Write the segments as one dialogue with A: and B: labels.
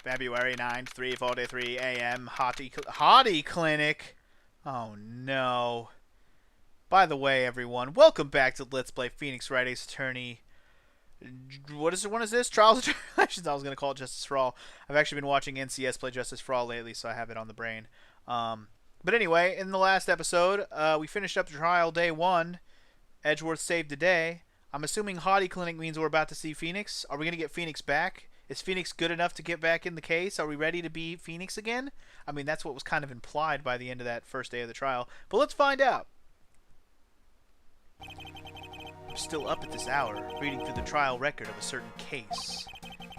A: February 9th, 3:43 a.m. Hottie Clinic. Oh no. By the way, everyone, welcome back to Let's Play Phoenix Wright Ace Attorney. What is this? Trials and Tribulations. I was going to call it Justice for All. I've actually been watching NCS play Justice for All lately, so I have it on the brain. But anyway, in the last episode, we finished up trial day 1. Edgeworth saved the day. I'm assuming Hottie Clinic means we're about to see Phoenix. Are we going to get Phoenix back? Is Phoenix good enough to get back in the case? Are we ready to be Phoenix again? I mean, that's what was kind of implied by the end of that first day of the trial. But let's find out. I'm still up at this hour, reading through the trial record of a certain case.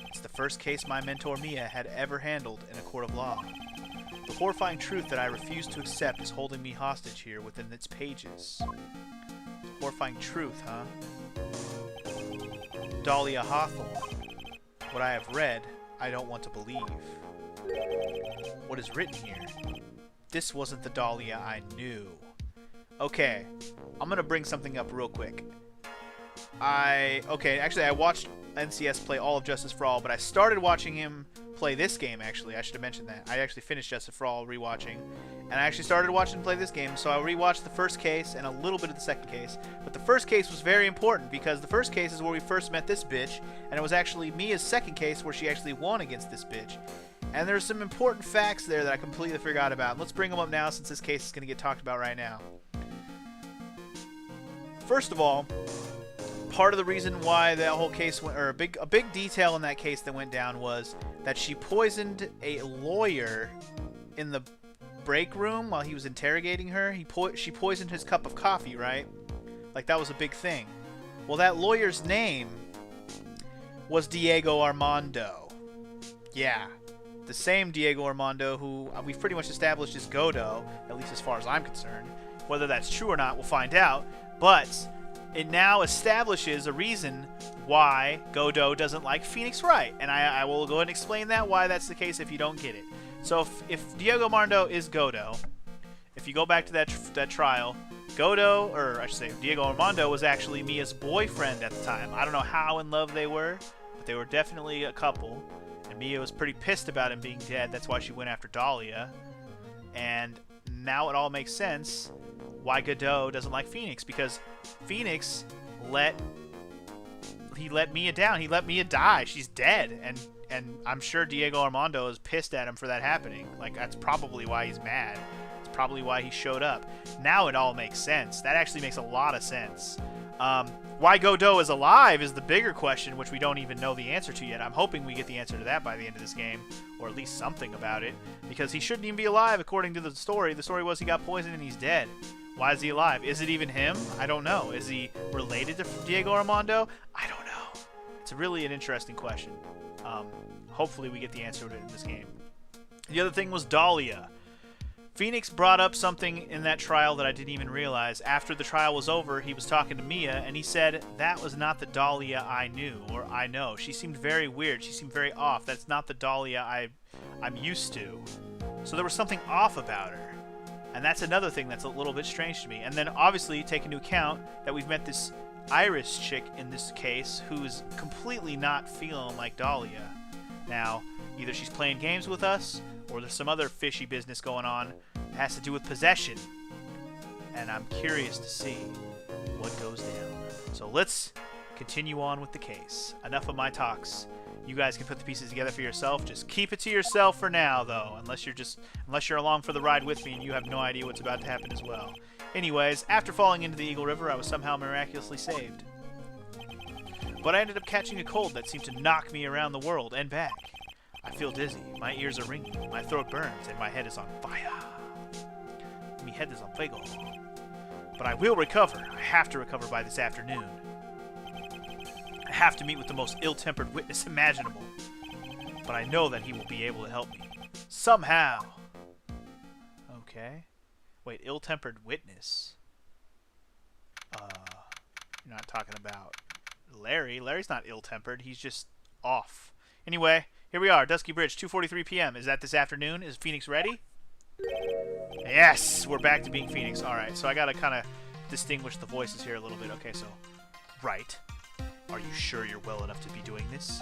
A: It's the first case my mentor Mia had ever handled in a court of law. The horrifying truth that I refuse to accept is holding me hostage here within its pages. The horrifying truth, huh? Dahlia Hawthorne. What I have read, I don't want to believe. What is written here? This wasn't the Dahlia I knew. Okay, I'm gonna bring something up real quick. Actually, I watched NCS play all of Justice for All, but I started watching him play this game, actually. I should have mentioned that. I actually finished Justice for All rewatching, and I actually started watching him play this game, so I rewatched the first case and a little bit of the second case. But the first case was very important, because the first case is where we first met this bitch, and it was actually Mia's second case where she actually won against this bitch. And there's some important facts there that I completely forgot about. Let's bring them up now, since this case is going to get talked about right now. First of all, part of the reason why that whole case went, or a big detail in that case that went down, was that she poisoned a lawyer in the break room while he was interrogating her. She poisoned his cup of coffee, right? Like, that was a big thing. Well, that lawyer's name was Diego Armando. Yeah, the same Diego Armando who we've pretty much established is Godot, at least as far as I'm concerned. Whether that's true or not, we'll find out. But it now establishes a reason why Godot doesn't like Phoenix Wright. And I will go ahead and explain that, why that's the case if you don't get it. So if Diego Armando is Godot, if you go back to that trial, Godot, or I should say Diego Armando, was actually Mia's boyfriend at the time. I don't know how in love they were, but they were definitely a couple. And Mia was pretty pissed about him being dead. That's why she went after Dahlia. And now it all makes sense why Godot doesn't like Phoenix, because Phoenix let Mia down. He let Mia die. She's dead, and I'm sure Diego Armando is pissed at him for that happening. Like, that's probably why he's mad. It's probably why he showed up. Now it all makes sense. That actually makes a lot of sense. Why Godot is alive is the bigger question, which we don't even know the answer to yet. I'm hoping we get the answer to that by the end of this game, or at least something about it, because he shouldn't even be alive according to the story. The story was he got poisoned and he's dead. Why is he alive? Is it even him? I don't know. Is he related to Diego Armando? I don't know. It's really an interesting question. Hopefully we get the answer to it in this game. The other thing was Dahlia. Phoenix brought up something in that trial that I didn't even realize. After the trial was over, he was talking to Mia, and he said, that was not the Dahlia I knew, or I know. She seemed very weird. She seemed very off. That's not the Dahlia I'm used to. So there was something off about her. And that's another thing that's a little bit strange to me. And then, obviously, take into account that we've met this Iris chick in this case who's completely not feeling like Dahlia. Now, either she's playing games with us, or there's some other fishy business going on that has to do with possession. And I'm curious to see what goes down. So let's continue on with the case. Enough of my talks. You guys can put the pieces together for yourself. Just keep it to yourself for now, though, unless you're along for the ride with me and you have no idea what's about to happen as well. Anyways, after falling into the Eagle River, I was somehow miraculously saved. But I ended up catching a cold that seemed to knock me around the world and back. I feel dizzy, my ears are ringing, my throat burns, and my head is on fire. Mi head is on fuego. But I will recover. I have to recover by this afternoon. I have to meet with the most ill-tempered witness imaginable. But I know that he will be able to help me. Somehow. Okay. Wait, ill-tempered witness? You're not talking about Larry. Larry's not ill-tempered. He's just off. Anyway, here we are. Dusky Bridge, 2:43 p.m. Is that this afternoon? Is Phoenix ready? Yes! We're back to being Phoenix. Alright, so I gotta kind of distinguish the voices here a little bit. Okay, so... Right. Are you sure you're well enough to be doing this?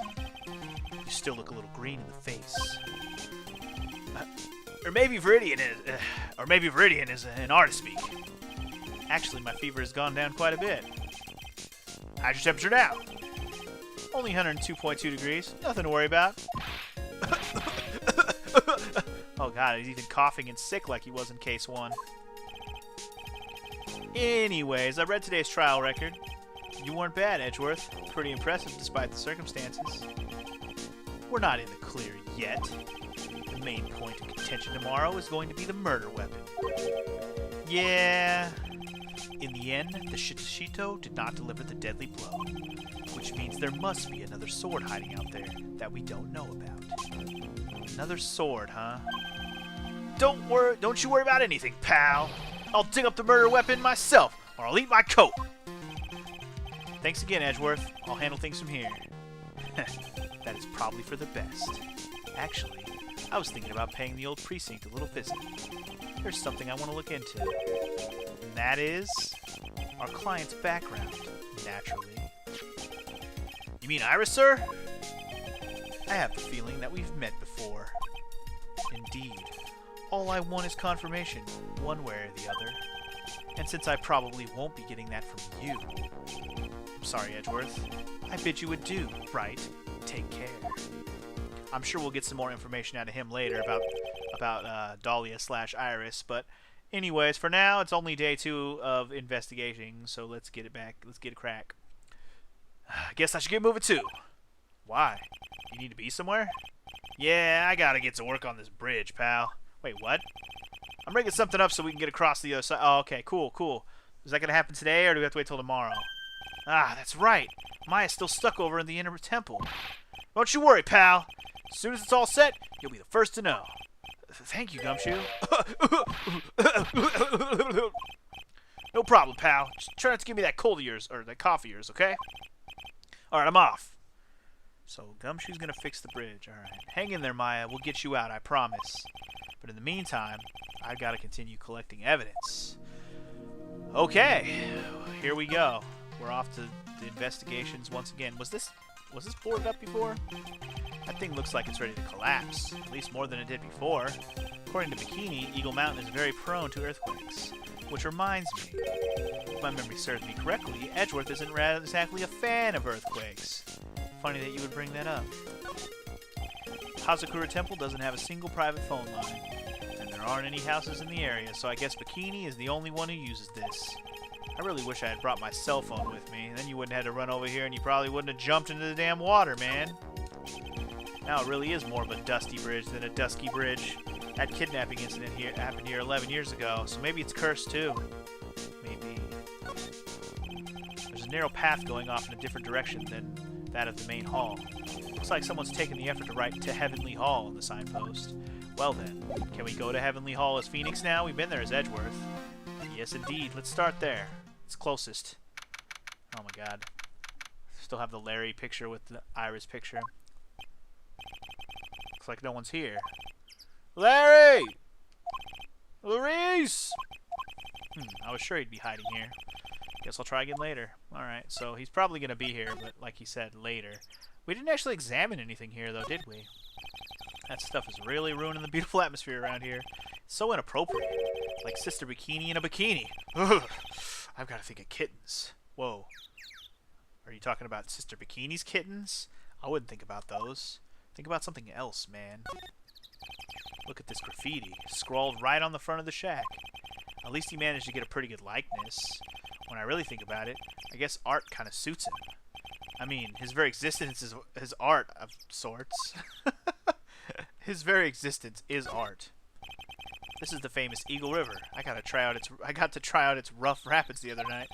A: You still look a little green in the face. Or maybe Viridian is an artist speak. Actually, my fever has gone down quite a bit. How's your temperature now? Only 102.2 degrees. Nothing to worry about. Oh god, he's even coughing and sick like he was in case 1. Anyways, I read today's trial record. You weren't bad, Edgeworth. Pretty impressive despite the circumstances. We're not in the clear yet. The main point of contention tomorrow is going to be the murder weapon. Yeah. In the end, the Shito did not deliver the deadly blow, which means there must be another sword hiding out there that we don't know about. Another sword, huh? Don't you worry about anything, pal. I'll dig up the murder weapon myself, or I'll eat my coat. Thanks again, Edgeworth. I'll handle things from here. That is probably for the best. Actually, I was thinking about paying the old precinct a little visit. There's something I want to look into. And that is our client's background, naturally. You mean Iris, sir? I have the feeling that we've met before. Indeed. All I want is confirmation, one way or the other. And since I probably won't be getting that from you... I'm sorry, Edgeworth. I bid you adieu, right? Take care. I'm sure we'll get some more information out of him later about Dahlia/Iris, but anyways, for now, it's only day 2 of investigating, so let's get it back. Let's get a crack. I guess I should get moving too. Why? You need to be somewhere? Yeah, I gotta get to work on this bridge, pal. Wait, what? I'm rigging something up so we can get across the other side. Oh, okay, cool, cool. Is that gonna happen today, or do we have to wait till tomorrow? Ah, that's right. Maya's still stuck over in the inner temple. Don't you worry, pal. As soon as it's all set, you'll be the first to know. Thank you, Gumshoe. No problem, pal. Just try not to give me that cold of yours, or that cough of yours, okay? Alright, I'm off. So, Gumshoe's gonna fix the bridge. Alright. Hang in there, Maya. We'll get you out, I promise. But in the meantime, I've got to continue collecting evidence. Okay. Here we go. We're off to the investigations once again. Was this boarded up before? That thing looks like it's ready to collapse, at least more than it did before. According to Bikini, Eagle Mountain is very prone to earthquakes. Which reminds me, if my memory serves me correctly, Edgeworth isn't exactly a fan of earthquakes. Funny that you would bring that up. Hazakura Temple doesn't have a single private phone line, and there aren't any houses in the area, so I guess Bikini is the only one who uses this. I really wish I had brought my cell phone with me, then you wouldn't have had to run over here and you probably wouldn't have jumped into the damn water, man. Now it really is more of a dusty bridge than a dusky bridge. That kidnapping incident here happened here 11 years ago, so maybe it's cursed too. Maybe. There's a narrow path going off in a different direction than that of the main hall. Looks like someone's taken the effort to write to Heavenly Hall on the signpost. Well then, can we go to Heavenly Hall as Phoenix now? We've been there as Edgeworth. Yes indeed, let's start there. It's closest. Oh my god. Still have the Larry picture with the Iris picture. Looks like no one's here. Larry! Clarice! I was sure he'd be hiding here. Guess I'll try again later. Alright, so he's probably going to be here, but like he said, later. We didn't actually examine anything here, though, did we? That stuff is really ruining the beautiful atmosphere around here. It's so inappropriate. Like Sister Bikini in a bikini. Ugh. I've got to think of kittens. Whoa. Are you talking about Sister Bikini's kittens? I wouldn't think about those. Think about something else, man. Look at this graffiti, scrawled right on the front of the shack. At least he managed to get a pretty good likeness. When I really think about it, I guess art kind of suits him. I mean, his very existence is his art of sorts. His very existence is art. This is the famous Eagle River. I got to try out its rough rapids the other night.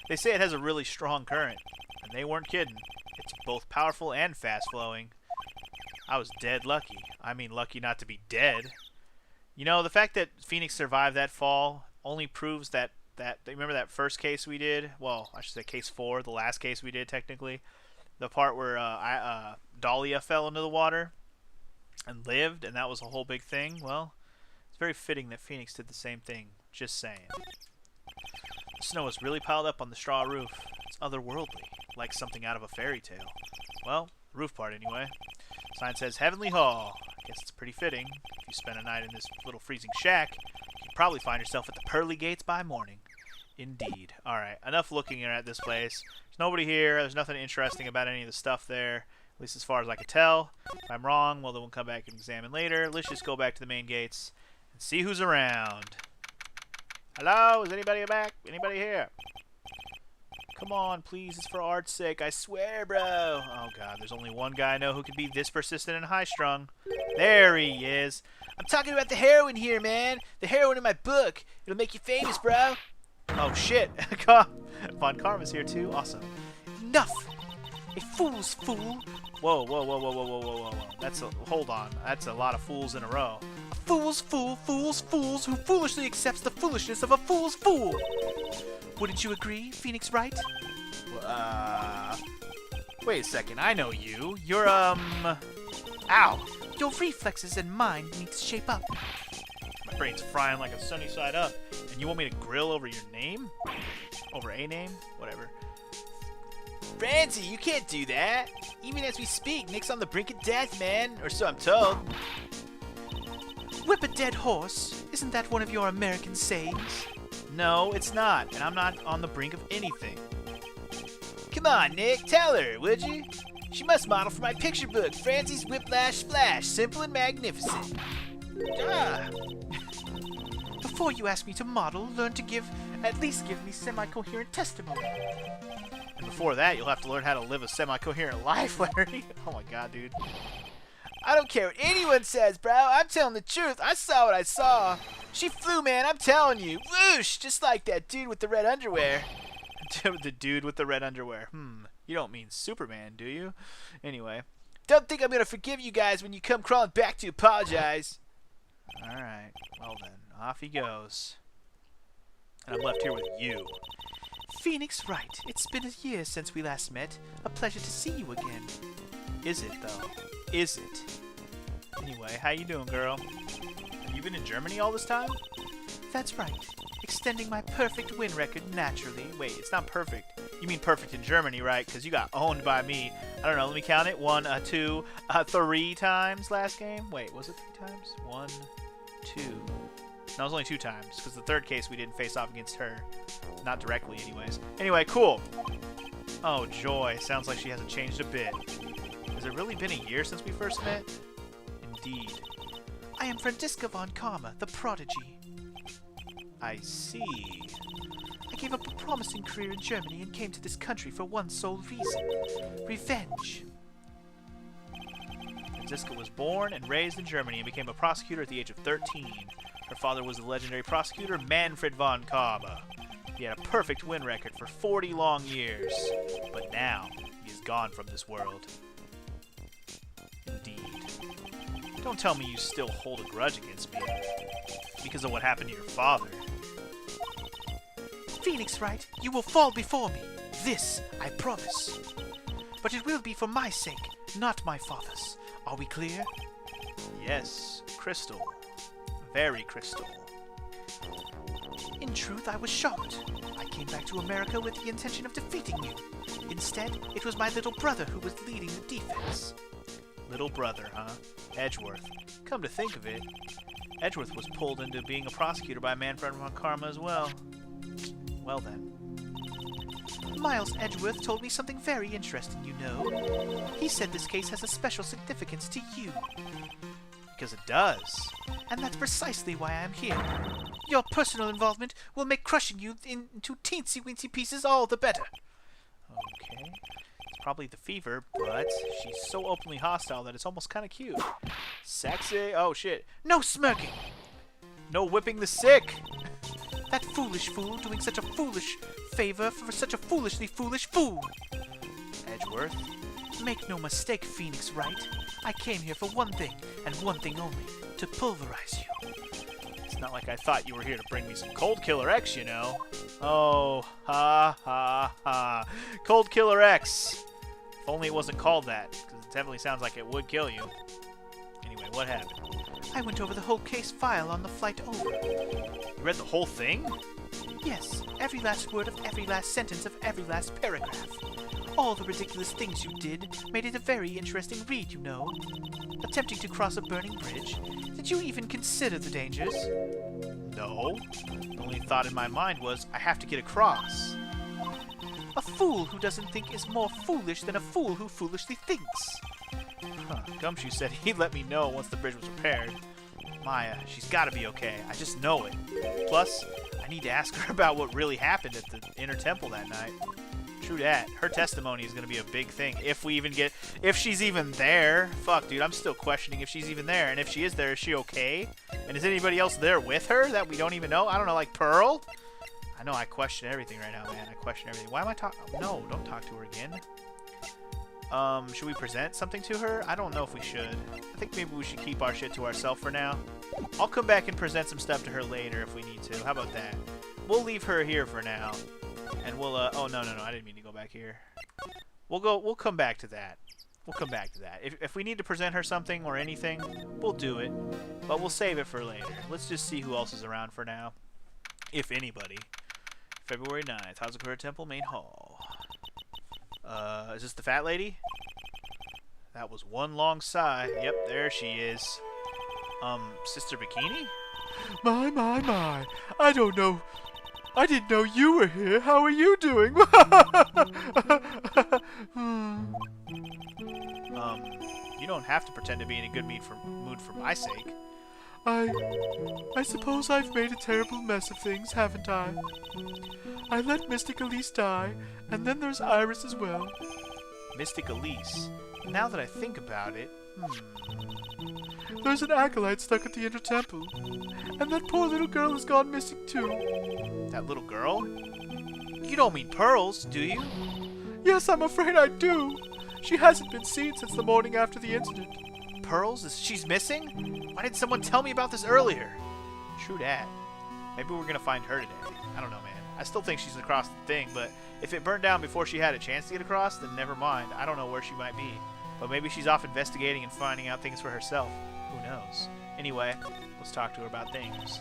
A: They say it has a really strong current, and they weren't kidding. It's both powerful and fast-flowing. I was dead lucky. I mean, lucky not to be dead. You know, the fact that Phoenix survived that fall only proves that remember that first case we did? Well, I should say case 4, the last case we did technically. The part where Dahlia fell into the water and lived, and that was a whole big thing. Well, it's very fitting that Phoenix did the same thing. Just saying. The snow is really piled up on the straw roof. It's otherworldly, like something out of a fairy tale. Well, the roof part anyway. Sign says Heavenly Hall. I guess it's pretty fitting. If you spend a night in this little freezing shack, you'd probably find yourself at the pearly gates by morning. Indeed. Alright, enough looking at this place. There's nobody here. There's nothing interesting about any of the stuff there. At least as far as I could tell. If I'm wrong, well, then we'll come back and examine later. Let's just go back to the main gates and see who's around. Hello? Is anybody back? Anybody here? Come on, please. It's for art's sake. I swear, bro. Oh, God. There's only one guy I know who can be this persistent and high-strung. There he is. I'm talking about the heroine here, man. The heroine in my book. It'll make you famous, bro. Oh, shit. Von Karma's here, too. Awesome. Enough. A fool's fool. Whoa, whoa, whoa, whoa, whoa, whoa, whoa, whoa. That's a... Hold on. That's a lot of fools in a row. A fool's fool, fools who foolishly accepts the foolishness of a fool's fool. Wouldn't you agree, Phoenix Wright? Wait a second. I know you. You're, Ow! Your reflexes and mine need to shape up. My brain's frying like a sunny side up. And you want me to grill over your name? Over a name? Whatever. Francie, you can't do that. Even as we speak, Nick's on the brink of death, man. Or so I'm told. Whip a dead horse. Isn't that one of your American sayings? No, it's not. And I'm not on the brink of anything. Come on, Nick. Tell her, would you? She must model for my picture book, Francie's Whiplash Splash. Simple and magnificent. Ah. Before you ask me to model, learn to at least give me semi-coherent testimony. And before that, you'll have to learn how to live a semi-coherent life, Larry. Oh my God, dude. I don't care what anyone says, bro. I'm telling the truth. I saw what I saw. She flew, man. I'm telling you. Whoosh! Just like that dude with the red underwear. The dude with the red underwear. You don't mean Superman, do you? Anyway. Don't think I'm going to forgive you guys when you come crawling back to apologize. Alright. Well then. Off he goes. And I'm left here with you. Phoenix Wright. It's been a year since we last met. A pleasure to see you again. Is it, though? Is it? Anyway, how you doing, girl? Have you been in Germany all this time? That's right. Extending my perfect win record naturally. Wait, it's not perfect. You mean perfect in Germany, right? Because you got owned by me. I don't know, let me count it. 1, 2, 3 times last game. Wait, was it 3 times? 1, 2. No, it was only 2 times. Because the third case we didn't face off against her. Not directly, anyways. Anyway, cool. Oh, joy. Sounds like she hasn't changed a bit. Has it really been a year since we first met? Indeed. I am Franziska von Karma, the prodigy. I see. I gave up a promising career in Germany and came to this country for one sole reason. Revenge. Franziska was born and raised in Germany and became a prosecutor at the age of 13. Her father was the legendary prosecutor Manfred von Karma. He had a perfect win record for 40 long years. But now, he is gone from this world. Indeed. Don't tell me you still hold a grudge against me because of what happened to your father. Phoenix Wright, you will fall before me. This I promise. But it will be for my sake, not my father's. Are we clear? Yes, crystal. Very crystal. In truth, I was shocked. I came back to America with the intention of defeating you. Instead, it was my little brother who was leading the defense. Little brother, huh? Edgeworth. Come to think of it, Edgeworth was pulled into being a prosecutor by Manfred von Karma as well. Well then. Miles Edgeworth told me something very interesting, you know. He said this case has a special significance to you. Because it does. And that's precisely why I am here. Your personal involvement will make crushing you into teensy-weensy pieces all the better. Okay. It's probably the fever, but she's so openly hostile that it's almost kind of cute. Sexy. Oh, shit. No smirking! No whipping the sick! That foolish fool doing such a foolish favor for such a foolishly foolish fool! Edgeworth. Make no mistake, Phoenix Wright. I came here for one thing, and one thing only. To pulverize you. It's not like I thought you were here to bring me some Cold Killer X, you know. Oh, ha, ha, ha. Cold Killer X. If only it wasn't called that, because it definitely sounds like it would kill you. Anyway, what happened? I went over the whole case file on the flight over. You read the whole thing? Yes, every last word of every last sentence of every last paragraph. All the ridiculous things you did made it a very interesting read, you know. Attempting to cross a burning bridge. Did you even consider the dangers? No. The only thought in my mind was, I have to get across. A fool who doesn't think is more foolish than a fool who foolishly thinks. Gumshoe said he'd let me know once the bridge was repaired. Maya, she's gotta be okay. I just know it. Plus, I need to ask her about what really happened at the inner temple that night. True that. Her testimony is gonna be a big thing. If she's even there. Fuck, dude, I'm still questioning if she's even there. And if she is there, is she okay? And is anybody else there with her that we don't even know? I don't know, like Pearl? I know I question everything right now, man. I question everything. Why am I talking? No, don't talk to her again. Should we present something to her? I don't know if we should. I think maybe we should keep our shit to ourselves for now. I'll come back and present some stuff to her later if we need to. How about that? We'll leave her here for now. And we'll, oh, no, I didn't mean to go back here. We'll come back to that. We'll come back to that. If we need to present her something or anything, we'll do it. But we'll save it for later. Let's just see who else is around for now. If anybody. February 9th, Hazakura Temple, Main Hall. Is this the fat lady? That was one long sigh. Yep, there she is. Sister Bikini?
B: My. I don't know. I didn't know you were here. How are you doing?
A: You don't have to pretend to be in a good mood for my sake.
B: I suppose I've made a terrible mess of things, haven't I? I let Mystic Elise die, and then there's Iris as well.
A: Mystic Elise? Now that I think about it,
B: There's an acolyte stuck at the inner temple, and that poor little girl has gone missing too.
A: That little girl? You don't mean Pearls, do you?
B: Yes, I'm afraid I do. She hasn't been seen since the morning after the incident.
A: Pearls? She's missing? Why didn't someone tell me about this earlier? True that. Maybe we're gonna find her today. I don't know, man. I still think she's across the thing, but if it burned down before she had a chance to get across, then never mind. I don't know where she might be. But maybe she's off investigating and finding out things for herself. Who knows? Anyway, let's talk to her about things.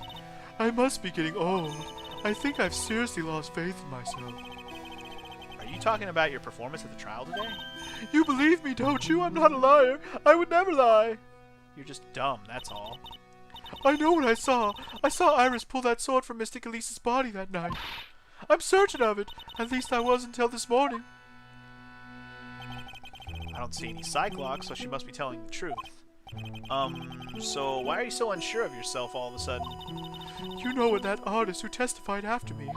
B: I must be getting old. I think I've seriously lost faith in myself.
A: Are you talking about your performance at the trial today?
B: You believe me, don't you? I'm not a liar. I would never lie.
A: You're just dumb, that's all.
B: I know what I saw. I saw Iris pull that sword from Mystic Elise's body that night. I'm certain of it. At least I was until this morning.
A: I don't see any Cyclops, so she must be telling the truth. So why are you so unsure of yourself all of a sudden?
B: You know what that artist who testified after me.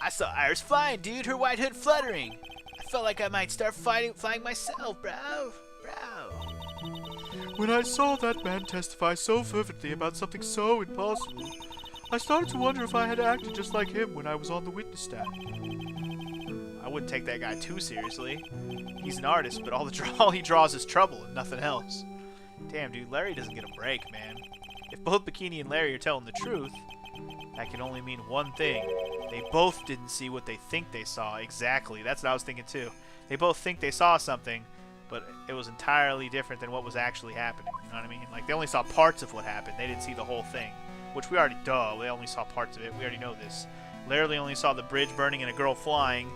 A: I saw Iris flying, dude. Her white hood fluttering. I felt like I might start flying myself, bro.
B: When I saw that man testify so fervently about something so impossible, I started to wonder if I had acted just like him when I was on the witness stand.
A: I wouldn't take that guy too seriously. He's an artist, but all he draws is trouble and nothing else. Damn, dude, Larry doesn't get a break, man. If both Bikini and Larry are telling the truth, that can only mean one thing. They both didn't see what they think they saw. Exactly. That's what I was thinking, too. They both think they saw something, but it was entirely different than what was actually happening. You know what I mean? Like, they only saw parts of what happened. They didn't see the whole thing. Which we already, they only saw parts of it. We already know this. Larry only saw the bridge burning and a girl flying,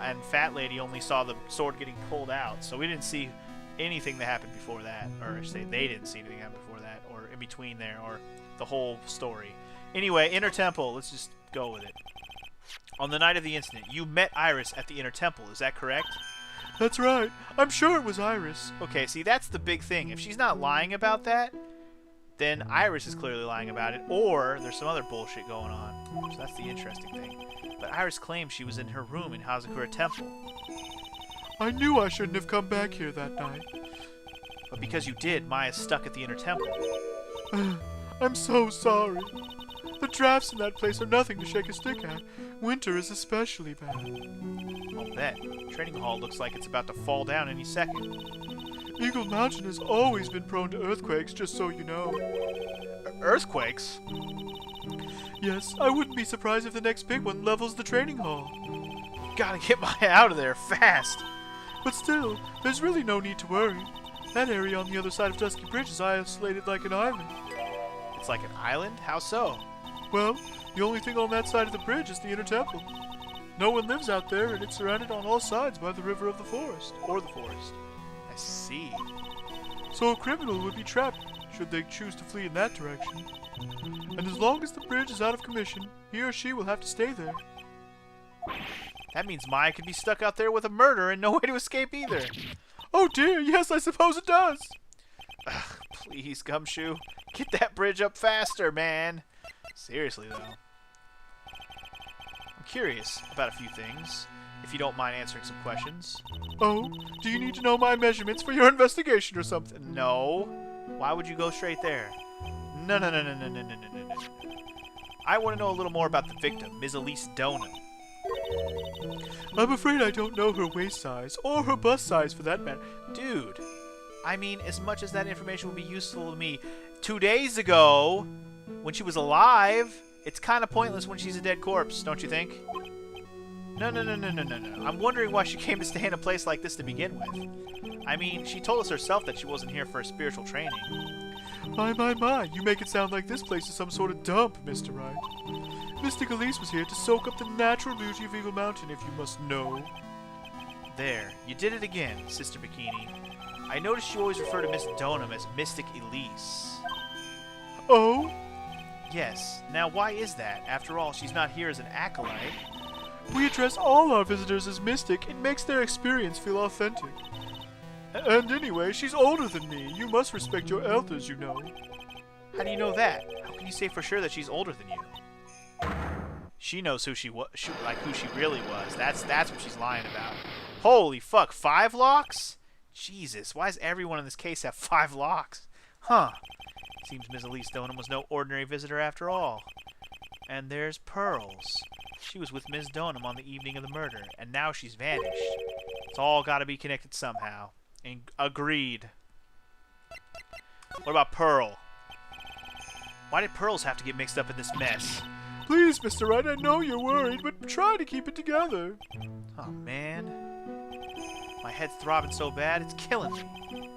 A: and Fat Lady only saw the sword getting pulled out. So we didn't see anything that happened before that. Or I should say, they didn't see anything happen before that, or in between there, or the whole story. Anyway, Inner Temple. Let's just go with it. On the night of the incident, you met Iris at the Inner Temple. Is that correct?
B: That's right. I'm sure it was Iris.
A: Okay, see, that's the big thing. If she's not lying about that, then Iris is clearly lying about it, or there's some other bullshit going on. So that's the interesting thing. But Iris claims she was in her room in Hazakura Temple.
B: I knew I shouldn't have come back here that night.
A: But because you did, Maya's stuck at the Inner Temple.
B: I'm so sorry. The drafts in that place are nothing to shake a stick at. Winter is especially bad.
A: I'll bet. Training Hall looks like it's about to fall down any second.
B: Eagle Mountain has always been prone to earthquakes, just so you know.
A: Earthquakes?
B: Yes, I wouldn't be surprised if the next big one levels the training hall.
A: Gotta get Maya out of there, fast!
B: But still, there's really no need to worry. That area on the other side of Dusky Bridge is isolated like an island.
A: It's like an island? How so?
B: Well, the only thing on that side of the bridge is the Inner Temple. No one lives out there, and it's surrounded on all sides by the river of the forest.
A: Or the forest. I see.
B: So a criminal would be trapped should they choose to flee in that direction. And as long as the bridge is out of commission, he or she will have to stay there.
A: That means Maya could be stuck out there with a murder and no way to escape either.
B: Oh dear, yes, I suppose it does.
A: Ugh, please, Gumshoe. Get that bridge up faster, man. Seriously, though. I'm curious about a few things, if you don't mind answering some questions.
B: Oh, do you need to know my measurements for your investigation or something?
A: No. Why would you go straight there? No. I want to know a little more about the victim, Ms. Elise Donham.
B: I'm afraid I don't know her waist size, or her bust size for that matter.
A: Dude, I mean, as much as that information would be useful to me 2 days ago, when she was alive, it's kind of pointless when she's a dead corpse, don't you think? No. I'm wondering why she came to stay in a place like this to begin with. I mean, she told us herself that she wasn't here for a spiritual training.
B: My, you make it sound like this place is some sort of dump, Mr. Wright. Mystic Elise was here to soak up the natural beauty of Eagle Mountain, if you must know.
A: There, you did it again, Sister Bikini. I noticed you always refer to Miss Donham as Mystic Elise.
B: Oh?
A: Yes. Now, why is that? After all, she's not here as an acolyte.
B: We address all our visitors as mystic. It makes their experience feel authentic. And anyway, she's older than me. You must respect your elders, you know.
A: How do you know that? How can you say for sure that she's older than you? She knows who she was, who she really was. That's what she's lying about. Holy fuck, 5 locks? Jesus, why does everyone in this case have 5 locks? Huh. Seems Ms. Elise Donham was no ordinary visitor after all. And there's Pearls. She was with Ms. Donham on the evening of the murder, and now she's vanished. It's all got to be connected somehow. Agreed. What about Pearl? Why did Pearls have to get mixed up in this mess?
B: Please, Mr. Wright, I know you're worried, but try to keep it together.
A: Oh, man. My head's throbbing so bad, it's killing me.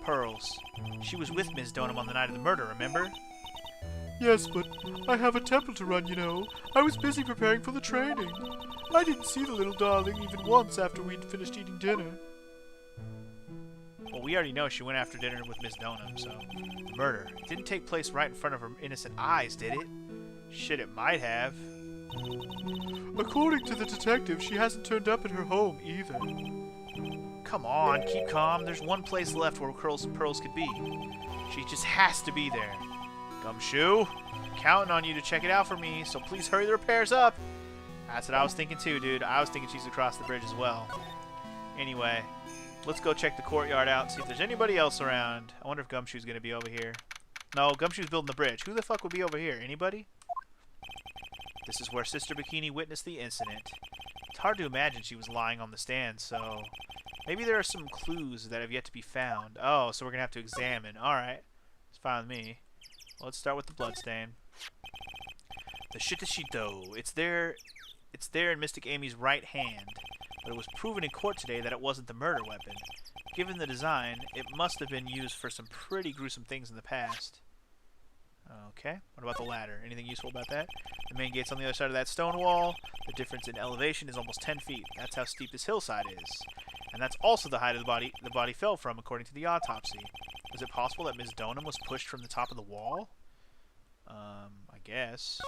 A: Pearls. She was with Ms. Donham on the night of the murder, remember?
B: Yes, but I have a temple to run, you know. I was busy preparing for the training. I didn't see the little darling even once after we'd finished eating dinner.
A: Well, we already know she went after dinner with Ms. Donham, so... The murder didn't take place right in front of her innocent eyes, did it? Shit, it might have.
B: According to the detective, she hasn't turned up at her home either.
A: Come on, keep calm. There's one place left where Pearls could be. She just has to be there. Gumshoe, I'm counting on you to check it out for me, so please hurry the repairs up. That's what I was thinking too, dude. I was thinking she's across the bridge as well. Anyway, let's go check the courtyard out, see if there's anybody else around. I wonder if Gumshoe's going to be over here. No, Gumshoe's building the bridge. Who the fuck would be over here? Anybody? This is where Sister Bikini witnessed the incident. It's hard to imagine she was lying on the stand, so... Maybe there are some clues that have yet to be found. Oh, so we're going to have to examine. Alright. It's fine with me. Well, let's start with the bloodstain. The Shitashito. It's there in Mystic Amy's right hand. But it was proven in court today that it wasn't the murder weapon. Given the design, it must have been used for some pretty gruesome things in the past. Okay, what about the ladder? Anything useful about that? The main gate's on the other side of that stone wall. The difference in elevation is almost 10 feet. That's how steep this hillside is. And that's also the height of the body fell from, according to the autopsy. Is it possible that Ms. Donham was pushed from the top of the wall? I guess.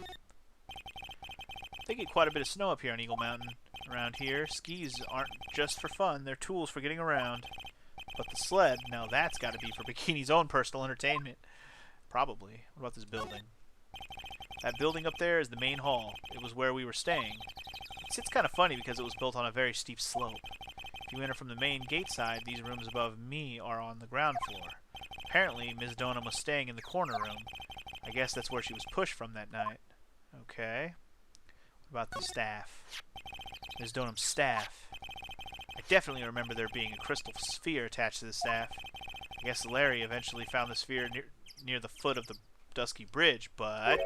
A: They get quite a bit of snow up here on Eagle Mountain. Around here, skis aren't just for fun, they're tools for getting around. But the sled, now that's got to be for Bikini's own personal entertainment. Probably. What about this building? That building up there is the main hall. It was where we were staying. It's kind of funny because it was built on a very steep slope. If you enter from the main gate side, these rooms above me are on the ground floor. Apparently, Ms. Donham was staying in the corner room. I guess that's where she was pushed from that night. Okay. What about the staff? Ms. Donham's staff. I definitely remember there being a crystal sphere attached to the staff. I guess Larry eventually found the sphere near the foot of the Dusky Bridge, but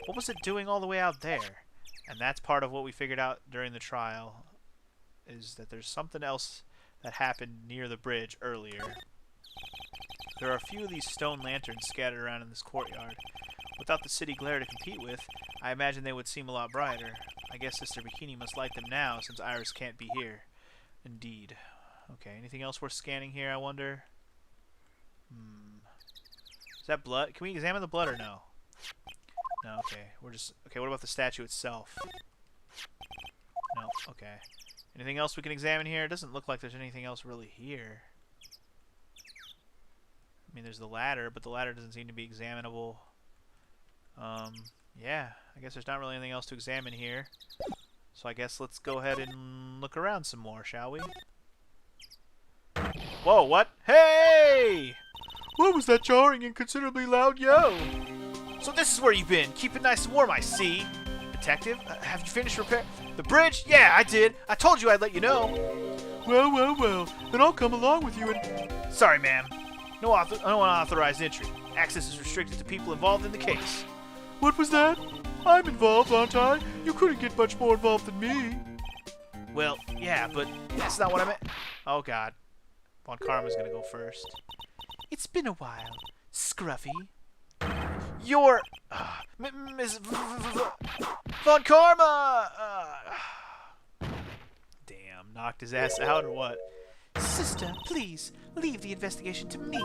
A: what was it doing all the way out there? And that's part of what we figured out during the trial, is that there's something else that happened near the bridge earlier. There are a few of these stone lanterns scattered around in this courtyard. Without the city glare to compete with, I imagine they would seem a lot brighter. I guess Sister Bikini must light them now, since Iris can't be here. Indeed. Okay, anything else worth scanning here, I wonder? Is that blood? Can we examine the blood or no? No, okay. We're just... Okay, what about the statue itself? No, okay. Anything else we can examine here? It doesn't look like there's anything else really here. I mean, there's the ladder, but the ladder doesn't seem to be examinable. Yeah, I guess there's not really anything else to examine here. So I guess let's go ahead and look around some more, shall we? Whoa, what? Hey!
B: What was that jarring and considerably loud yell?
A: So this is where you've been. Keep it nice and warm, I see. Detective, have you finished repair... The bridge? Yeah, I did. I told you I'd let you know.
B: Well, well, well. Then I'll come along with you and...
A: Sorry, ma'am. No unauthorized entry. Access is restricted to people involved in the case.
B: What was that? I'm involved, aren't I? You couldn't get much more involved than me.
A: Well, yeah, but that's not what I meant. Oh, God. Von Karma's gonna go first. It's been a while, Scruffy. You're... Miss... Von Karma! Damn, knocked his ass out or what? Sister, please, leave the investigation to me.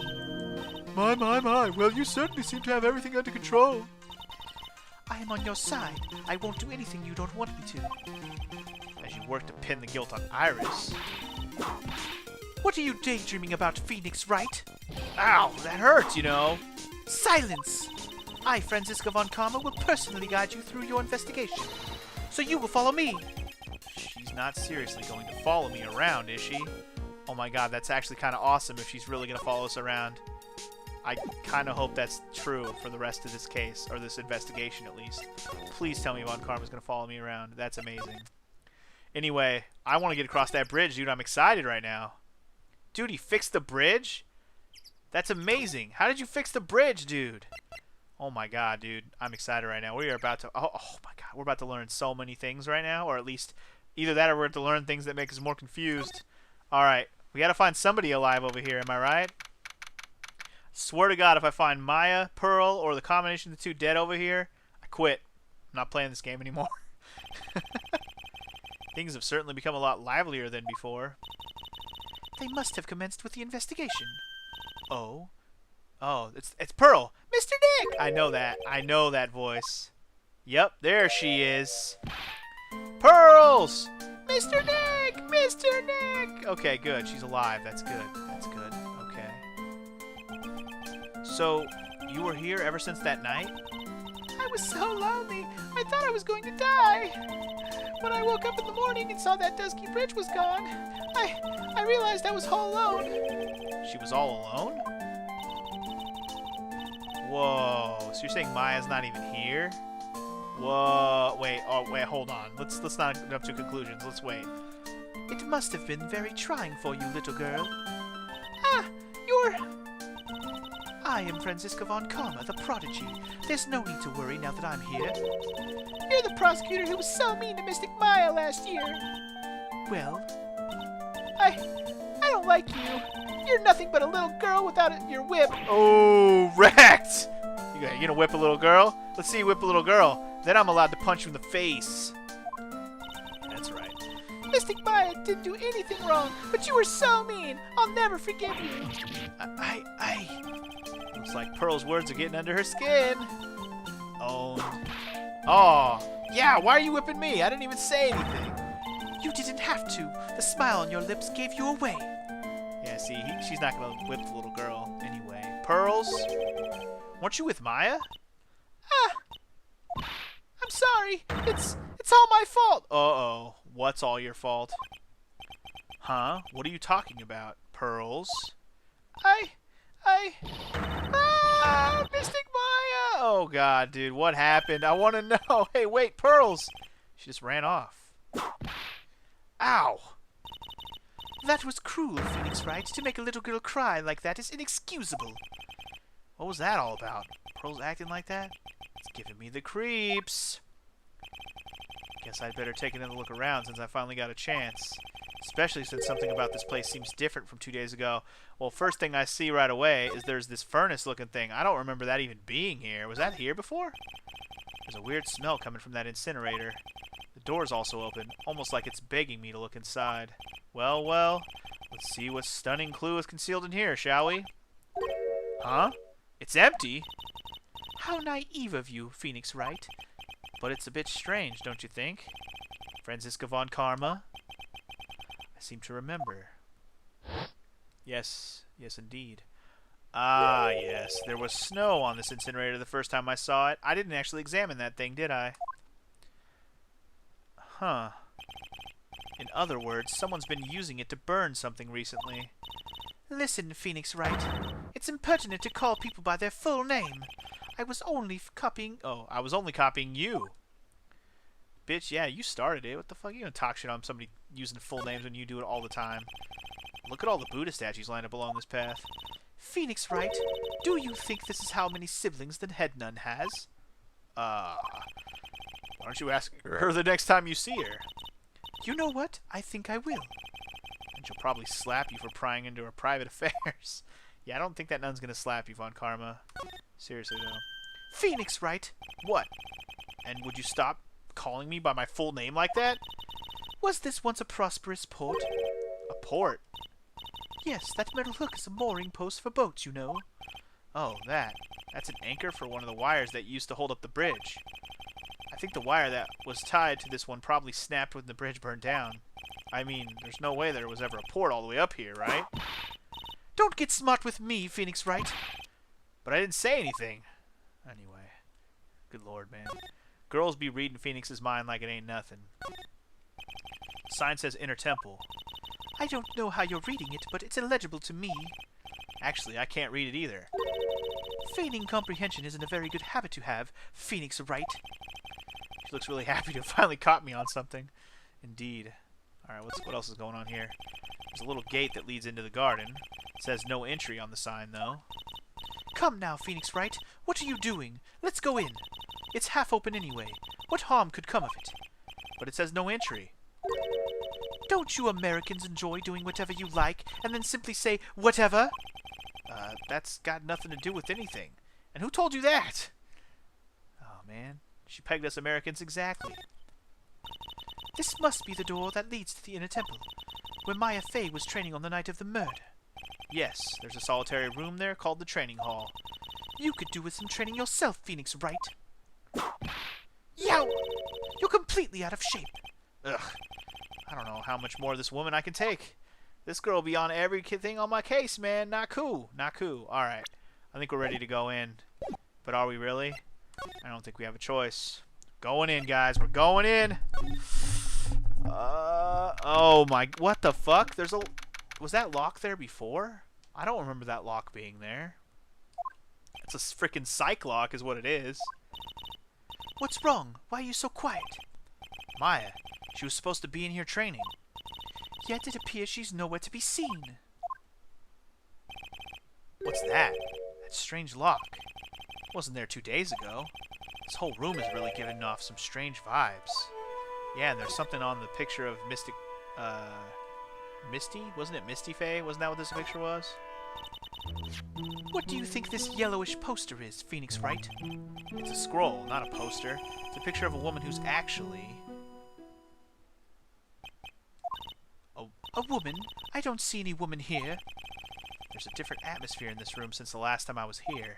B: My, my, my. Well, you certainly seem to have everything under control.
A: I am on your side. I won't do anything you don't want me to. As you work to pin the guilt on Iris. What are you daydreaming about, Phoenix, right? Ow, that hurts, you know. Silence! I, Franziska von Karma, will personally guide you through your investigation. So you will follow me. She's not seriously going to follow me around, is she? Oh my god, that's actually kind of awesome if she's really going to follow us around. I kind of hope that's true for the rest of this case, or this investigation at least. Please tell me Von Karma's going to follow me around. That's amazing. Anyway, I want to get across that bridge, dude. I'm excited right now. Dude, he fixed the bridge? That's amazing. How did you fix the bridge, dude? Oh my god, dude. I'm excited right now. We are about to... Oh my god. We're about to learn so many things right now, or at least either that or we're about to learn things that make us more confused. Alright. We got to find somebody alive over here, am I right? Swear to God, if I find Maya, Pearl, or the combination of the two dead over here, I quit. I'm not playing this game anymore. Things have certainly become a lot livelier than before. They must have commenced with the investigation. Oh. Oh, it's Pearl. Mr. Nick! I know that. I know that voice. Yep, there she is. Pearls! Mr. Nick! Mr. Nick! Okay, good. She's alive. That's good. That's good. So, you were here ever since that night? I was so lonely. I thought I was going to die. When I woke up in the morning and saw that Dusky bridge was gone, I realized I was all alone. She was all alone? Whoa. So you're saying Maya's not even here? Whoa. Wait. Oh, wait. Hold on. Let's not jump to conclusions. Let's wait. It must have been very trying for you, little girl. Ah, you're... I am Franziska von Karma, the prodigy. There's no need to worry now that I'm here. You're the prosecutor who was so mean to Mystic Maya last year. Well, I don't like you. You're nothing but a little girl without your whip. Oh, wrecked! You gonna whip a little girl? Let's see you whip a little girl. Then I'm allowed to punch you in the face. That's right. Mystic Maya didn't do anything wrong, but you were so mean. I'll never forgive you. Looks like Pearl's words are getting under her skin. Owned. Oh, yeah, why are you whipping me? I didn't even say anything. You didn't have to. The smile on your lips gave you away. Yeah, see, she's not going to whip the little girl anyway. Pearls? Weren't you with Maya? I'm sorry. It's all my fault. Uh-oh. What's all your fault? Huh? What are you talking about, Pearls? Mystic Maya! Oh, God, dude, what happened? I want to know. Hey, wait, Pearls! She just ran off. Ow! That was cruel, Phoenix Wright. To make a little girl cry like that is inexcusable. What was that all about? Pearl's acting like that? It's giving me the creeps. Guess I'd better take another look around since I finally got a chance. Especially since something about this place seems different from 2 days ago. Well, first thing I see right away is there's this furnace-looking thing. I don't remember that even being here. Was that here before? There's a weird smell coming from that incinerator. The door's also open, almost like it's begging me to look inside. Well, well, let's see what stunning clue is concealed in here, shall we? Huh? It's empty?
B: How naive of you, Phoenix Wright.
A: But it's a bit strange, don't you think? Franziska von Karma? I seem to remember. Yes, yes indeed. Ah, yes, there was snow on this incinerator the first time I saw it. I didn't actually examine that thing, did I? Huh. In other words, someone's been using it to burn something recently.
B: Listen, Phoenix Wright. It's impertinent to call people by their full name. I was only copying...
A: Oh, I was only copying you. Bitch, yeah, you started it. What the fuck? You gonna talk shit on somebody using full names when you do it all the time? Look at all the Buddha statues lined up along this path.
B: Phoenix Wright, do you think this is how many siblings the head nun has?
A: Why don't you ask her the next time you see her?
B: You know what? I think I will.
A: And she'll probably slap you for prying into her private affairs. Yeah, I don't think that nun's gonna slap you, Von Karma. Seriously, though.
B: Phoenix Wright!
A: What? And would you stop calling me by my full name like that?
B: Was this once a prosperous port?
A: A port?
B: Yes, that metal hook is a mooring post for boats, you know.
A: Oh, that. That's an anchor for one of the wires that used to hold up the bridge. I think the wire that was tied to this one probably snapped when the bridge burned down. I mean, there's no way there was ever a port all the way up here, right?
B: Don't get smart with me, Phoenix Wright.
A: But I didn't say anything. Anyway. Good lord, man. Girls be reading Phoenix's mind like it ain't nothing. Sign says Inner Temple.
B: I don't know how you're reading it, but it's illegible to me.
A: Actually, I can't read it either.
B: Feigning comprehension isn't a very good habit to have, Phoenix Wright.
A: She looks really happy to have finally caught me on something. Indeed. Alright, what else is going on here? There's a little gate that leads into the garden. It says no entry on the sign, though.
B: Come now, Phoenix Wright. What are you doing? Let's go in. It's half open anyway. What harm could come of it?
A: But it says no entry.
B: Don't you Americans enjoy doing whatever you like and then simply say, whatever?
A: That's got nothing to do with anything. And who told you that? Oh, man. She pegged us Americans exactly.
B: This must be the door that leads to the Inner Temple, where Maya Fey was training on the night of the murder.
A: Yes, there's a solitary room there called the training hall.
B: You could do with some training yourself, Phoenix Wright. Yow! You're completely out of shape.
A: Ugh. I don't know how much more of this woman I can take. This girl will be on everything on my case, man. Not cool. Not cool. Alright. I think we're ready to go in. But are we really? I don't think we have a choice. Going in, guys. We're going in. Oh my... What the fuck? There's a... Was that lock there before? I don't remember that lock being there. It's a freaking psych lock is what it is.
B: What's wrong? Why are you so quiet?
A: Maya. She was supposed to be in here training.
B: Yet it appears she's nowhere to be seen.
A: What's that? That strange lock. Wasn't there 2 days ago. This whole room is really giving off some strange vibes. Yeah, and there's something on the picture of Mystic... Misty? Wasn't it Misty Faye? Wasn't that what this picture was?
B: What do you think this yellowish poster is, Phoenix Wright?
A: It's a scroll, not a poster. It's a picture of a woman who's actually...
B: A woman? I don't see any woman here.
A: There's a different atmosphere in this room since the last time I was here.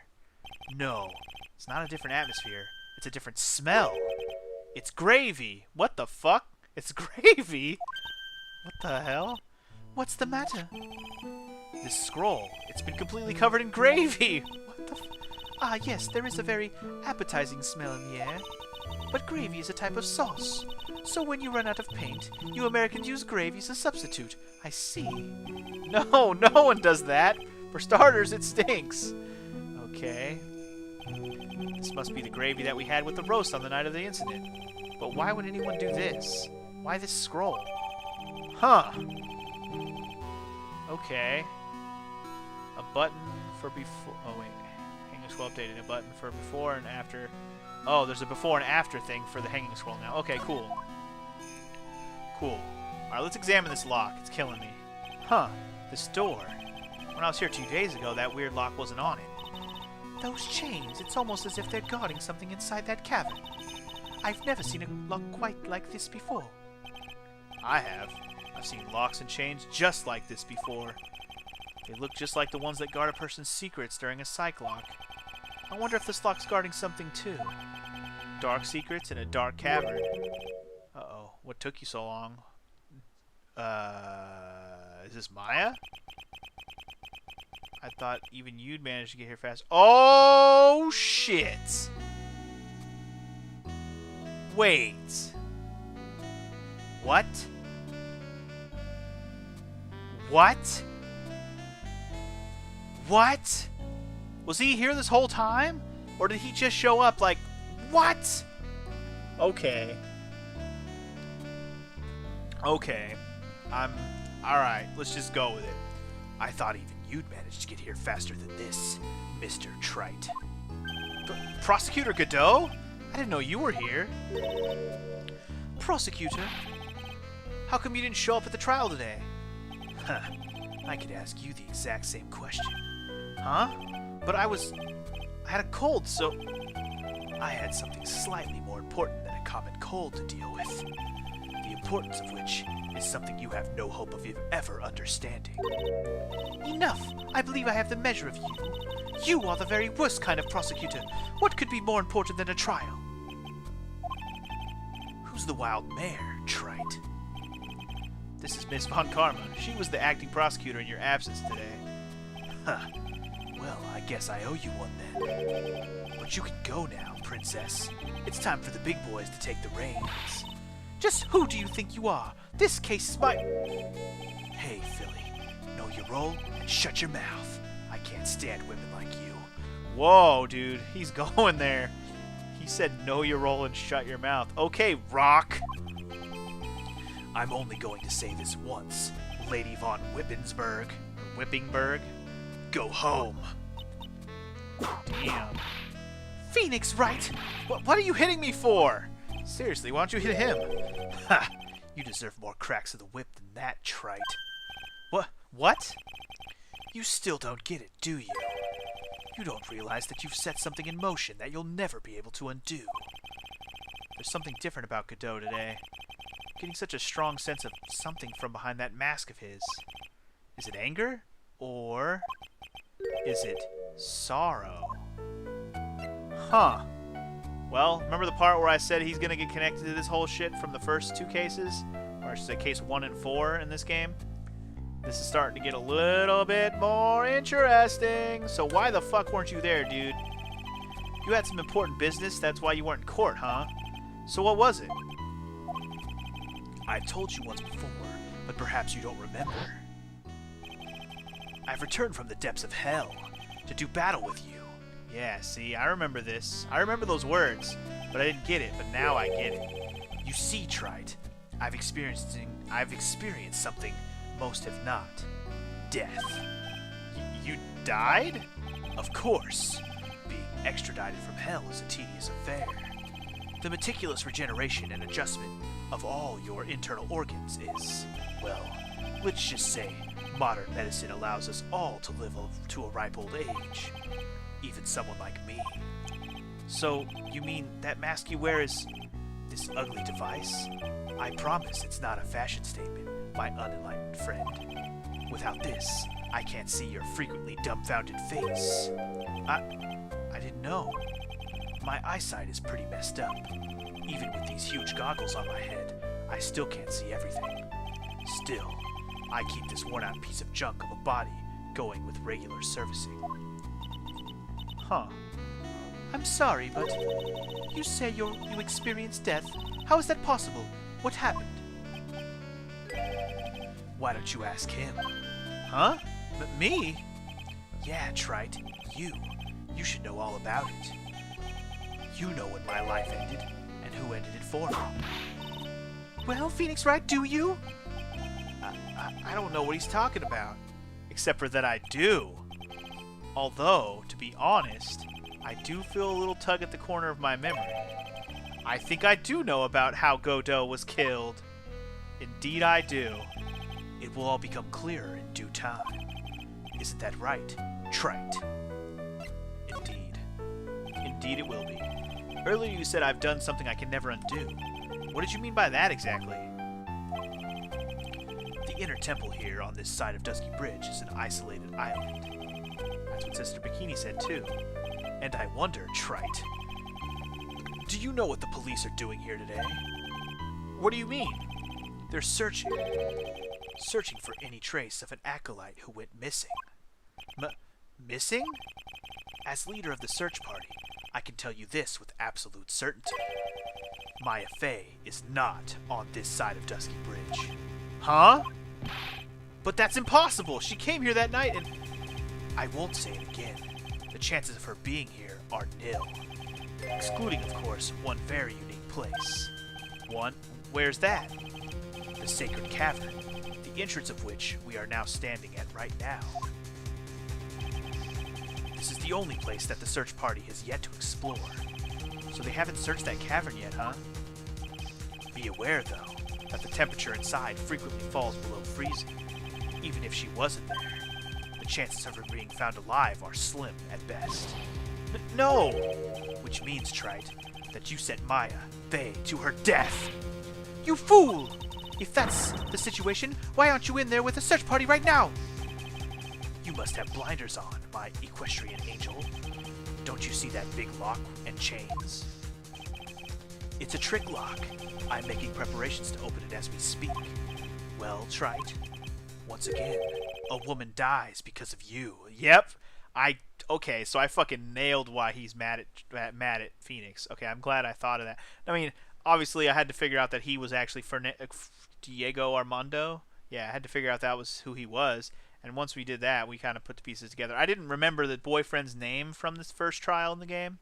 A: No, it's not a different atmosphere. It's a different smell. It's gravy. What the fuck? It's gravy? What the hell?
B: What's the matter?
A: This scroll. It's been completely covered in gravy. What the
B: Ah, yes, there is a very appetizing smell in the air. But gravy is a type of sauce. So when you run out of paint, you Americans use gravy as a substitute. I see.
A: No, no one does that. For starters, it stinks. Okay. This must be the gravy that we had with the roast on the night of the incident. But why would anyone do this? Why this scroll? Huh. Okay. A button for before... Oh, wait. Hanging scroll updated. A button for before and after... Oh, there's a before and after thing for the hanging scroll now. Okay, cool. Cool. Alright, let's examine this lock. It's killing me. Huh. This door. When I was here 2 days ago, that weird lock wasn't on it.
B: Those chains, it's almost as if they're guarding something inside that cavern. I've never seen a lock quite like this before.
A: I have. I've seen locks and chains just like this before. They look just like the ones that guard a person's secrets during a psych lock. I wonder if this lock's guarding something too. Dark secrets in a dark cavern. Uh-oh. What took you so long? Is this Maya? I thought even you'd manage to get here fast. Oh, shit! Wait. What? What? What? Was he here this whole time? Or did he just show up like, what? Okay. Okay. Alright, let's just go with it. I thought even you'd manage to get here faster than this, Mr. Trite. Prosecutor Godot? I didn't know you were here.
B: Prosecutor? How come you didn't show up at the trial today?
A: Huh. I could ask you the exact same question. Huh? But I had a cold, so... I had something slightly more important than a common cold to deal with. The importance of which is something you have no hope of ever understanding.
B: Enough! I believe I have the measure of you. You are the very worst kind of prosecutor. What could be more important than a trial?
A: Who's the wild mare, Trite? This is Miss Von Karma. She was the acting prosecutor in your absence today. Huh. Well, I guess I owe you one then. But you can go now, Princess. It's time for the big boys to take the reins.
B: Just who do you think you are? This case is my...
A: Hey, Philly. Know your role and shut your mouth. I can't stand women like you. Whoa, dude. He's going there. He said know your role and shut your mouth. Okay, Rock. I'm only going to say this once. Lady von Whippensburg. Or Whippingburg. Go home. Damn.
B: Phoenix, right?
A: What are you hitting me for? Seriously, why don't you hit him? Ha! You deserve more cracks of the whip than that, Trite. What? You still don't get it, do you? You don't realize that you've set something in motion that you'll never be able to undo. There's something different about Godot today. Getting such a strong sense of something from behind that mask of his. Is it anger? Or is it sorrow? Huh. Well, remember the part where I said he's going to get connected to this whole shit from the first two cases? Or I should say case 1 and 4 in this game? This is starting to get a little bit more interesting. So why the fuck weren't you there, dude? You had some important business, that's why you weren't in court, huh? So what was it? I told you once before, but perhaps you don't remember. I've returned from the depths of hell to do battle with you. Yeah, see, I remember this. I remember those words, but I didn't get it, but now I get it. You see, Trite, I've experienced something most have not. Death. You died? Of course. Being extradited from hell is a tedious affair. The meticulous regeneration and adjustment of all your internal organs is, well, let's just say, modern medicine allows us all to live to a ripe old age. Even someone like me. So, you mean that mask you wear is this ugly device? I promise it's not a fashion statement, my unenlightened friend. Without this, I can't see your frequently dumbfounded face. I didn't know. My eyesight is pretty messed up. Even with these huge goggles on my head, I still can't see everything. Still, I keep this worn-out piece of junk of a body going with regular servicing. Huh.
B: I'm sorry, but you say you experienced death. How is that possible? What happened?
A: Why don't you ask him? Huh? Me? Yeah, Trite. You should know all about it. You know when my life ended, and who ended it for me.
B: Well, Phoenix Wright, do you?
A: I don't know what he's talking about. Except for that I do. Although, to be honest, I do feel a little tug at the corner of my memory. I think I do know about how Godot was killed. Indeed I do. It will all become clearer in due time. Isn't that right, Trite? Indeed. Indeed it will be. Earlier you said I've done something I can never undo. What did you mean by that exactly? The inner temple here on this side of Dusky Bridge is an isolated island. That's what Sister Bikini said too. And I wonder, Trite, do you know what the police are doing here today? What do you mean? They're searching for any trace of an acolyte who went missing. Missing? As leader of the search party, I can tell you this with absolute certainty. Maya Fey is not on this side of Dusky Bridge. Huh? But that's impossible! She came here that night and... I won't say it again. The chances of her being here are nil. Excluding, of course, one very unique place. One? Where's that? The Sacred Cavern, the entrance of which we are now standing at right now. This is the only place that the search party has yet to explore. So they haven't searched that cavern yet, huh? Be aware, though, that the temperature inside frequently falls below freezing. Even if she wasn't there, the chances of her being found alive are slim at best. No! Which means, Trite, that you sent Maya Fey to her death! You fool! If that's the situation, why aren't you in there with the search party right now? You must have blinders on, my equestrian angel. Don't you see that big lock and chains? It's a trick lock. I'm making preparations to open it as we speak. Well, Trite, once again, a woman dies because of you. Yep. Okay, so I fucking nailed why he's mad at Phoenix. Okay, I'm glad I thought of that. I mean, obviously I had to figure out that he was actually Diego Armando. Yeah, I had to figure out that was who he was. And once we did that, we kind of put the pieces together. I didn't remember the boyfriend's name from this first trial in the game,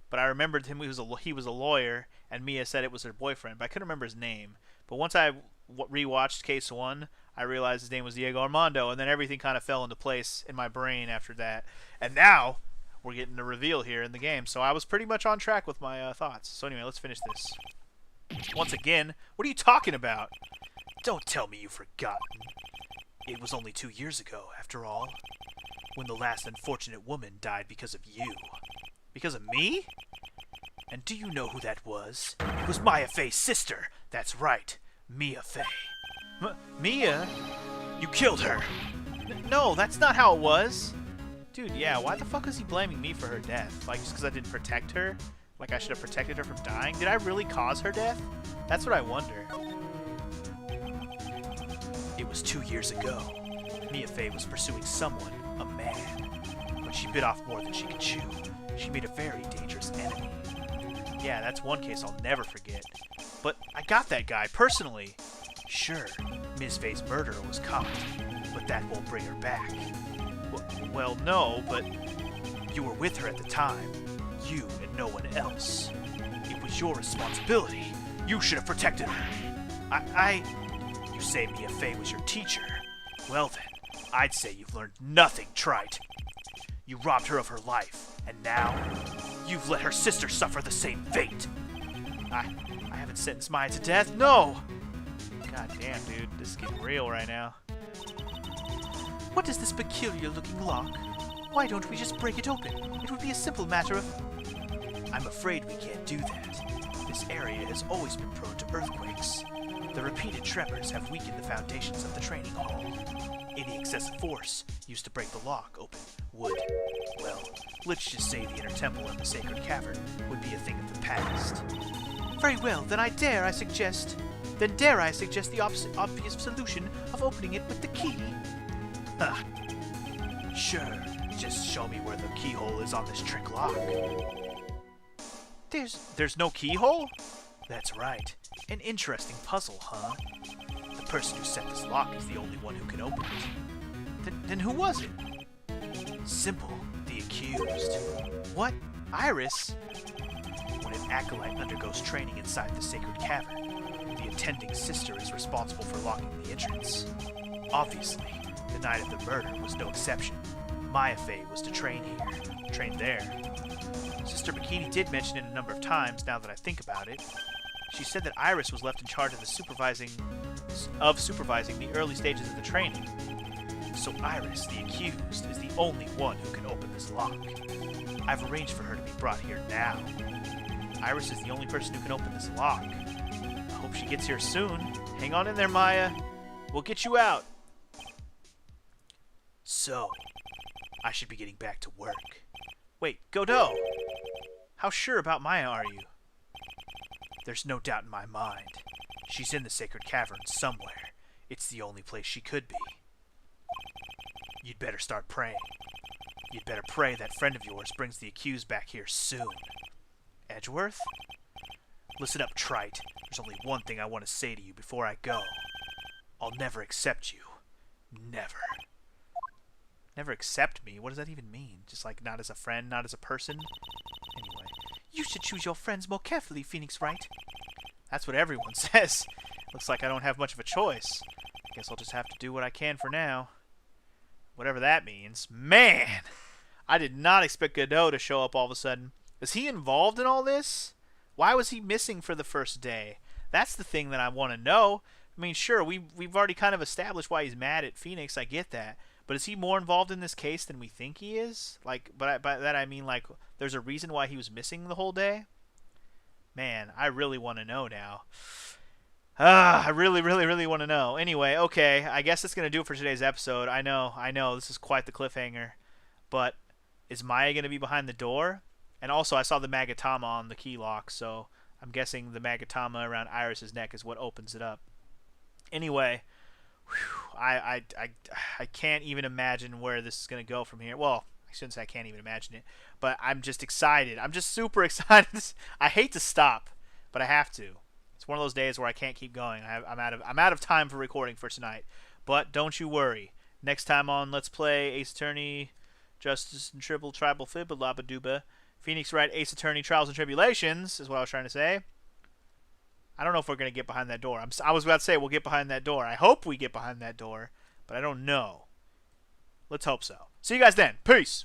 A: but I remembered him. He was a lawyer, and Mia said it was her boyfriend, but I couldn't remember his name. But once I rewatched Case 1, I realized his name was Diego Armando, and then everything kind of fell into place in my brain after that. And now we're getting the reveal here in the game, so I was pretty much on track with my thoughts. So anyway, let's finish this. Once again, what are you talking about? Don't tell me you've forgotten. It was only 2 years ago, after all, when the last unfortunate woman died because of you. Because of me? And do you know who that was? It was Maya Fey's sister. That's right, Mia Fey. Mia? You killed her. No, that's not how it was. Dude, yeah, why the fuck is he blaming me for her death? Like, just because I didn't protect her? Like, I should have protected her from dying? Did I really cause her death? That's what I wonder. It was 2 years ago. Mia Fey was pursuing someone, a man. When she bit off more than she could chew, she made a very dangerous enemy. Yeah, that's one case I'll never forget. But I got that guy, personally. Sure, Ms. Fey's murderer was caught, but that won't bring her back. Well, no, but you were with her at the time. You and no one else. It was your responsibility. You should have protected her. You say Mia Fey was your teacher. Well then, I'd say you've learned nothing, Trite. You robbed her of her life, and now you've let her sister suffer the same fate. I haven't sentenced Maya to death, no! God damn, dude, this is getting real right now. What is this peculiar-looking lock? Why don't we just break it open? It would be a simple matter of... I'm afraid we can't do that. This area has always been prone to earthquakes. The repeated tremors have weakened the foundations of the training hall. Any excessive force used to break the lock open would, well, let's just say the inner temple and the sacred cavern would be a thing of the past. Very well, then dare I suggest the obvious solution of opening it with the key. Huh. Sure, just show me where the keyhole is on this trick lock. There's no keyhole? That's right. An interesting puzzle, huh? The person who set this lock is the only one who can open it. Then who was it? Simple. The accused. What? Iris? When an acolyte undergoes training inside the sacred cavern, the attending sister is responsible for locking the entrance. Obviously, the night of the murder was no exception. Maya Fey was to train there. Sister Bikini did mention it a number of times now that I think about it. She said that Iris was left in charge of supervising the early stages of the training. So Iris, the accused, is the only one who can open this lock. I've arranged for her to be brought here now. Iris is the only person who can open this lock. I hope she gets here soon. Hang on in there, Maya. We'll get you out. So, I should be getting back to work. Wait, Godot! How sure about Maya are you? There's no doubt in my mind. She's in the sacred cavern somewhere. It's the only place she could be. You'd better start praying. You'd better pray that friend of yours brings the accused back here soon. Edgeworth? Listen up, trite. There's only one thing I want to say to you before I go. I'll never accept you. Never. Never accept me? What does that even mean? Just like not as a friend, not as a person? Anyway.
B: You should choose your friends more carefully, Phoenix Wright.
A: That's what everyone says. Looks like I don't have much of a choice. Guess I'll just have to do what I can for now. Whatever that means. Man! I did not expect Godot to show up all of a sudden. Is he involved in all this? Why was he missing for the first day? That's the thing that I want to know. I mean, sure, we've already kind of established why he's mad at Phoenix. I get that. But is he more involved in this case than we think he is? Like, by that I mean, like, there's a reason why he was missing the whole day? Man, I really want to know now. I really, really, really want to know. Anyway, okay, I guess that's going to do it for today's episode. I know, this is quite the cliffhanger. But is Maya going to be behind the door? And also, I saw the Magatama on the key lock, so I'm guessing the Magatama around Iris's neck is what opens it up. Anyway, whew, I can't even imagine where this is going to go from here. Well, I shouldn't say I can't even imagine it, but I'm just excited. I'm just super excited. I hate to stop, but I have to. It's one of those days where I can't keep going. I'm out of time for recording for tonight. But don't you worry. Next time on Let's Play Ace Attorney, Justice and Tribal Fib, Labaduba, Phoenix Wright, Ace Attorney, Trials and Tribulations is what I was trying to say. I don't know if we're going to get behind that door. I was about to say we'll get behind that door. I hope we get behind that door, but I don't know. Let's hope so. See you guys then. Peace.